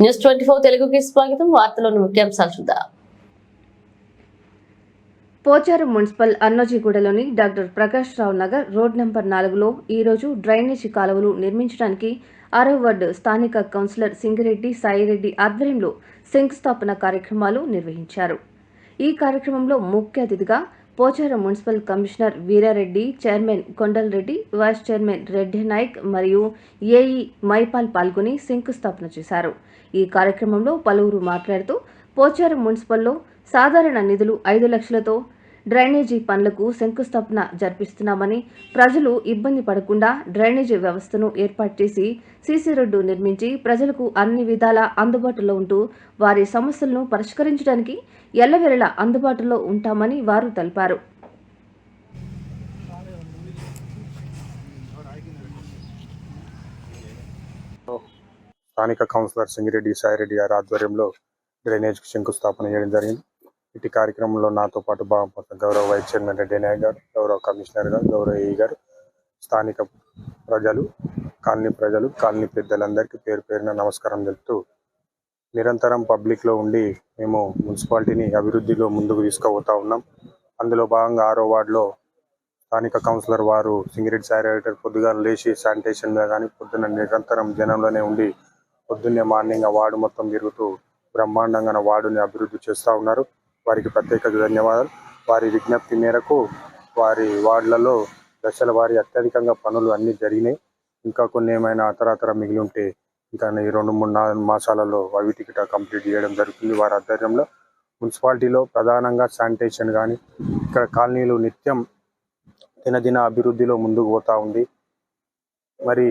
న్యూస్24 తెలుగుకి స్వాగతం. వార్తలోని ముఖ్యాంశాలు చూద్దాం. పోచారం మున్సిపల్ అన్నోజీగూడలోని డాక్టర్ ప్రకాష్ రావు నగర్ రోడ్ నంబర్ 4లో ఈరోజు డ్రైనేజీ కాలువలు నిర్మించడానికి 6వ వార్డు స్థానిక కౌన్సిలర్ సింగిరెడ్డి సాయిరెడ్డి ఆధ్వర్యంలో శంకుస్థాపన కార్యక్రమాలు నిర్వహించారు. ఈ కార్యక్రమంలో ముఖ్య అతిథిగా Pocharam municipal commissioner Veerareddy, chairman Kondalareddy, vice chairman Reddy Naik మరియు ఏఈ మైపాల్ పాల్గొని శంకుస్థాపన చేశారు. ఈ కార్యక్రమంలో పలువురు మాట్లాడుతూ పోచారం మున్సిపల్లో సాధారణ నిధులు 5 లక్షలతో డ్రైనేజీ పనులకు శంకుస్థాపన జరిపిస్తున్నామని, ప్రజలు ఇబ్బంది పడకుండా డ్రైనేజీ వ్యవస్థను ఏర్పాటు చేసి సీసీ రోడ్డు నిర్మించి ప్రజలకు అన్ని విధాలా అందుబాటులో ఉంటూ వారి సమస్యలను పరిష్కరించడానికి ఎల్లవేళలా అందుబాటులో ఉంటామని వారు తెలిపారు. స్థానిక కౌన్సిలర్ సింగిరెడ్డి సాయిరెడ్డి గారి ఆధ్వర్యంలో డ్రైనేజ్కి శంకుస్థాపన చేయడం జరిగింది. ఇటు కార్యక్రమంలో నాతో పాటు గౌరవ వైస్ చైర్మన్ రెడ్డి నాయక్ గారు, గౌరవ కమిషనర్ గారు, గౌరవ ఏఈ గారు, స్థానిక ప్రజలు, కాలనీ పెద్దలందరికీ పేరు పేరున నమస్కారం తెలుపుతూ, నిరంతరం పబ్లిక్లో ఉండి మేము మున్సిపాలిటీని అభివృద్ధిలో ముందుకు తీసుకుపోతా ఉన్నాం. అందులో భాగంగా 6వ వార్డులో స్థానిక కౌన్సిలర్ వారు సింగిరెడ్డి సాయిరెడ్డి గారు పొద్దుగా లేచి శానిటేషన్ మీద కానీ పొద్దున్న నిరంతరం జనంలోనే ఉండి పొద్దున్నే మార్నింగ్ ఆ వార్డు మొత్తం తిరుగుతూ బ్రహ్మాండంగా వార్డుని అభివృద్ధి చేస్తూ ఉన్నారు. వారికి ప్రత్యేక ధన్యవాదాలు. వారి విజ్ఞప్తి మేరకు వారి వార్డులలో దశల వారి అత్యధికంగా పనులు అన్నీ జరిగినాయి. ఇంకా కొన్ని ఏమైనా అతరాతర మిగిలి ఉంటే ఇంకా ఈ 2-3 మాసాలలో అవిటికిట కంప్లీట్ చేయడం జరుగుతుంది. వారి ఆధ్వర్యంలో మున్సిపాలిటీలో ప్రధానంగా శానిటేషన్ కానీ ఇక్కడ కాలనీలు నిత్యం దినదిన అభివృద్ధిలో ముందుకు పోతూ ఉంది. మరి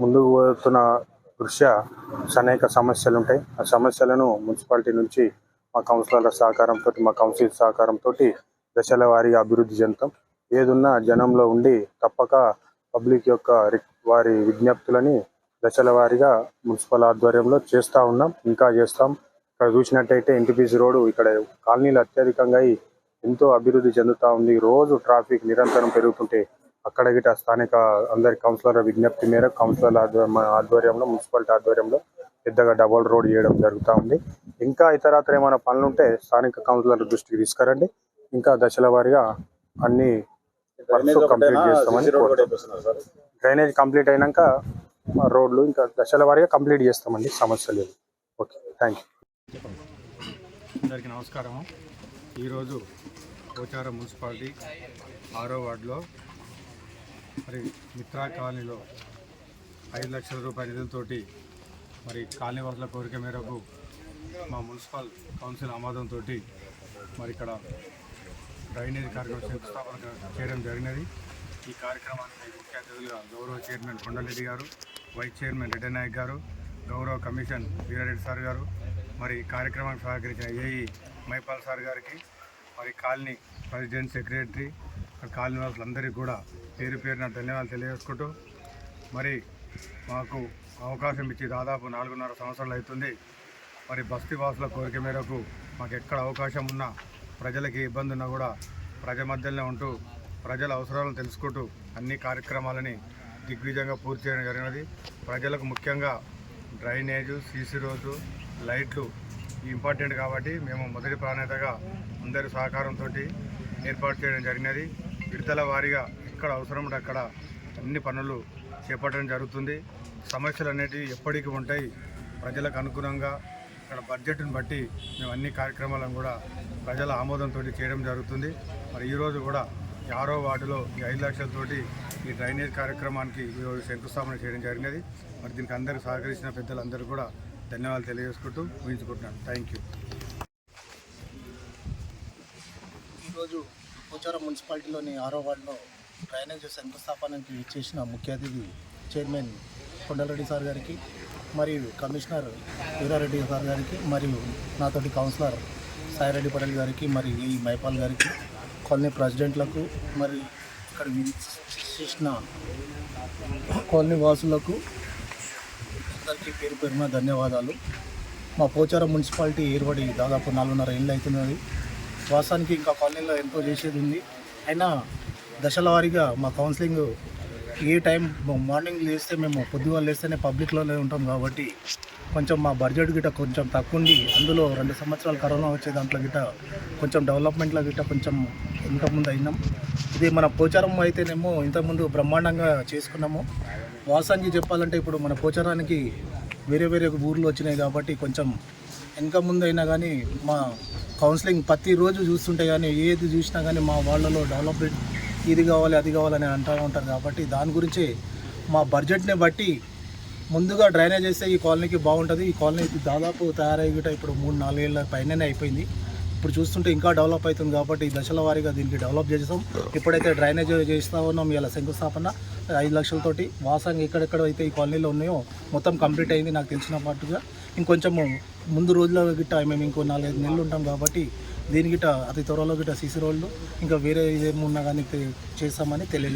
ముందుకు పోతున్న దృష్ట్యా అనేక సమస్యలు ఉంటాయి. ఆ సమస్యలను మున్సిపాలిటీ నుంచి మా కౌన్సిలర్ల సహకారంతో, మా కౌన్సిల్ సహకారంతో దశల వారీగా అభివృద్ధి చెందుతాం. ఏదున్నా జనంలో ఉండి తప్పక పబ్లిక్ యొక్క వారి విజ్ఞప్తులని దశల వారీగా మున్సిపల్ ఆధ్వర్యంలో చేస్తూ ఉన్నాం, ఇంకా చేస్తాం. ఇక్కడ చూసినట్టయితే ఎన్టీపీసీ రోడ్డు ఇక్కడ కాలనీలు అత్యధికంగా ఎంతో అభివృద్ధి చెందుతూ ఉంది. రోజు ట్రాఫిక్ నిరంతరం పెరుగుతుంటే అక్కడ గిట స్థానిక అందరి కౌన్సిలర్ విజ్ఞప్తి మేరకు కౌన్సిలర్ ఆధ్వర్యంలో, మున్సిపాలిటీ ఆధ్వర్యంలో పెద్దగా డబుల్ రోడ్ చేయడం జరుగుతూ ఉంది. ఇంకా ఇతరత్ర ఏమైనా పనులు ఉంటే స్థానిక కౌన్సిలర్ దృష్టికి తీసుకురండి. ఇంకా దశల వారీగా అన్ని కంప్లీట్ చేస్తామని, డ్రైనేజ్ కంప్లీట్ అయినాక రోడ్లు ఇంకా దశల వారీగా కంప్లీట్ చేస్తామండి. సమస్య లేదు. Okay, thank you. అందరికీ నమస్కారం. ఈరోజు పోచారం మున్సిపాలిటీ 6వ వార్డులో మరి మిత్రా కాలనీలో 5 లక్షల రూపాయల నిధులతోటి మరి కాలనీ వాసుల కోరిక మేరకు మా మున్సిపల్ కౌన్సిల్ ఆమోదంతో మరి ఇక్కడ డ్రైనేజ్ కార్యక్రమం శంకుస్థాపన చేయడం జరిగినది. ఈ కార్యక్రమానికి ముఖ్య అతిథులుగా గౌరవ చైర్మన్ కొండలరెడ్డి గారు, వైస్ చైర్మన్ రెడ్డి నాయక్ గారు, గౌరవ కమిషన్ వీరారెడ్డి సార్ గారు, మరి కార్యక్రమానికి సహకరించిన ఏఈ మైపాల్ సార్ గారికి, మరి కాలనీ ప్రెసిడెంట్, సెక్రటరీ, కాలనీ వాసులందరికీ కూడా పేరు పేరున ధన్యవాదాలు తెలియజేసుకుంటూ, మరి మాకు అవకాశం ఇచ్చి దాదాపు 4.5 సంవత్సరాలు అవుతుంది. మరి బస్తీ వాసుల కోరిక మేరకు మాకు ఎక్కడ అవకాశం ఉన్నా, ప్రజలకి ఇబ్బంది ఉన్నా కూడా ప్రజల మధ్యలోనే ఉంటూ ప్రజల అవసరాలను తెలుసుకుంటూ అన్ని కార్యక్రమాలని దిగ్విజయంగా పూర్తి చేయడం జరిగినది. ప్రజలకు ముఖ్యంగా డ్రైనేజు, సీసీ రోడ్డు, లైట్లు ఇంపార్టెంట్ కాబట్టి మేము మొదటి ప్రాధాన్యతగా అందరి సహకారంతో ఏర్పాటు చేయడం జరిగినది. విడతల వారీగా ఎక్కడ అవసరం ఉంటే అక్కడ అన్ని పనులు చేపట్టడం జరుగుతుంది. సమస్యలు అనేటివి ఎప్పటికీ ఉంటాయి. ప్రజలకు అనుగుణంగా ఇక్కడ బడ్జెట్ను బట్టి మేము అన్ని కార్యక్రమాలను కూడా ప్రజల ఆమోదంతో చేయడం జరుగుతుంది. మరి ఈరోజు కూడా 6వ వార్డులో ఈ 5 లక్షలతోటి ఈ డ్రైనేజ్ కార్యక్రమానికి ఈరోజు శంకుస్థాపన చేయడం జరిగినది. మరి దీనికి అందరూ సహకరించిన పెద్దలందరూ కూడా ధన్యవాదాలు తెలియజేసుకుంటూ ఊహించుకుంటున్నాను. Thank you. ఈరోజు పోచారం మున్సిపాలిటీలోని 6వ వార్డులో డ్రైనేజ్ శంకుస్థాపనకి చేసిన ముఖ్య అతిథి చైర్మన్ కొండలరెడ్డి సార్ గారికి, మరియు కమిషనర్ వీరారెడ్డి సార్ గారికి, మరియు నాతోటి కౌన్సిలర్ సాయిరెడ్డి పటేల్ గారికి, మరి ఈ మైపాల్ గారికి, కాలనీ ప్రెసిడెంట్లకు, మరి ఇక్కడ చేసిన కాలనీ వాసులకు అందరికీ పేరు పేరున ధన్యవాదాలు. మా పోచారం మున్సిపాలిటీ ఏర్పడి దాదాపు 4.5 ఏళ్ళు అవుతున్నది. వాస్తవానికి ఇంకా కాలనీలో ఎంతో చేసేది ఉంది. అయినా దశల వారీగా మా కౌన్సిలింగ్ ఏ టైం మార్నింగ్ లేస్తే మేము పొద్దుగా లేస్తేనే పబ్లిక్లోనే ఉంటాం కాబట్టి కొంచెం మా బడ్జెట్ గిట్ట కొంచెం తక్కువ ఉండి అందులో 2 సంవత్సరాలు కరోనా వచ్చే దాంట్లో గిట్ట కొంచెం డెవలప్మెంట్లో గిట్ట కొంచెం ఇంకా ముందు అయినాం. ఇది మన పోచారం అయితేనేమో ఇంతకుముందు బ్రహ్మాండంగా చేసుకున్నాము. వాస్తవానికి చెప్పాలంటే ఇప్పుడు మన పోచారానికి వేరే వేరే ఊర్లు వచ్చినాయి కాబట్టి కొంచెం ఇంకా ముందు అయినా కానీ మా కౌన్సిలింగ్ ప్రతిరోజు చూస్తుంటే కానీ ఏది చూసినా కానీ మా వాళ్ళలో డెవలప్మెంట్ ఇది కావాలి అది కావాలని అంటూ ఉంటారు కాబట్టి దాని గురించి మా బడ్జెట్ని బట్టి ముందుగా డ్రైనేజ్ చేస్తే ఈ కాలనీకి బాగుంటుంది. ఈ కాలనీ దాదాపు తయారయ్యేట ఇప్పుడు 3-4 ఏళ్ళ పైననే అయిపోయింది. ఇప్పుడు చూస్తుంటే ఇంకా డెవలప్ అవుతుంది కాబట్టి దశల వారీగా దీనికి డెవలప్ చేస్తాం. ఇప్పుడైతే డ్రైనేజ్ చేస్తూ ఉన్నాం. ఇలా శంకుస్థాపన 5 లక్షలతోటి వాసంగా ఎక్కడెక్కడ అయితే ఈ కాలనీలో ఉన్నాయో మొత్తం కంప్లీట్ అయింది నాకు తెలిసిన పాటుగా. ఇంకొంచెము ముందు రోజుల్లో గిట్ట మేము ఇంకో 4-5 నెలలు ఉంటాం కాబట్టి దీని గిట్ట అతి త్వరలో గిట్ట సీసీ రోడ్లు ఇంకా వేరే ఏమున్నా కానీ చేస్తామని తెలియదు.